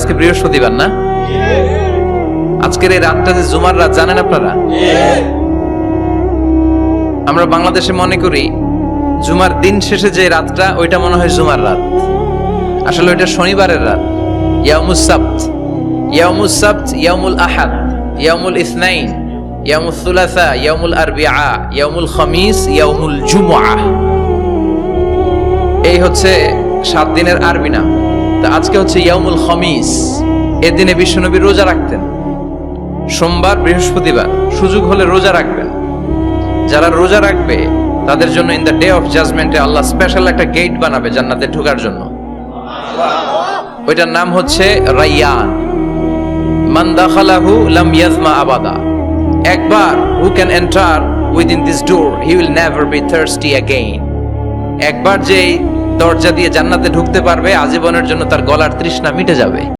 আজকে বৃহস্পতিবার না? আজকের এই রাতটা যে জুমার রাত, জানেন আপনারা? আমরা বাংলাদেশে মনে করি জুমার দিন শেষে যে রাতটা, ওইটা মনে হয় জুমার রাত। আসলে ওইটা শনিবারের রাত। ইয়াউমুস সাবত, ইয়াউমুস সাবত, ইয়াউমুল আহাদ, ইয়াউমুল ইসনাইন, ইয়াউমুল সুলাসা, ইয়াউমুল আরবিআ, ইয়াউমুল খামিস, ইয়াউমুল জুমআ। এই হচ্ছে 7 দিনের আরবি নাম। তা আজকে হচ্ছে ইয়াউমুল খামিস। এর দিনে বিশ্বনবী রোজা রাখতেন। সোমবার, বৃহস্পতিবার সুযোগ হলে রোজা রাখবেন। যারা রোজা রাখবে তাদের জন্য ইন দ্য ডে অফ জাজমেন্টে আল্লাহ স্পেশাল একটা গেট বানাবে জান্নাতে ঢোকার জন্য। ওইটার নাম হচ্ছে রাইয়ান। মান দাখালাহু লাম ইয়াজমা আবাদা। একবার who can enter within this door he will never be thirsty again. একবার যে দরজা দিয়ে জান্নাতে ঢুকতে পারবে, আজীবনের জন্য তার গলার তৃষ্ণা মিটে যাবে।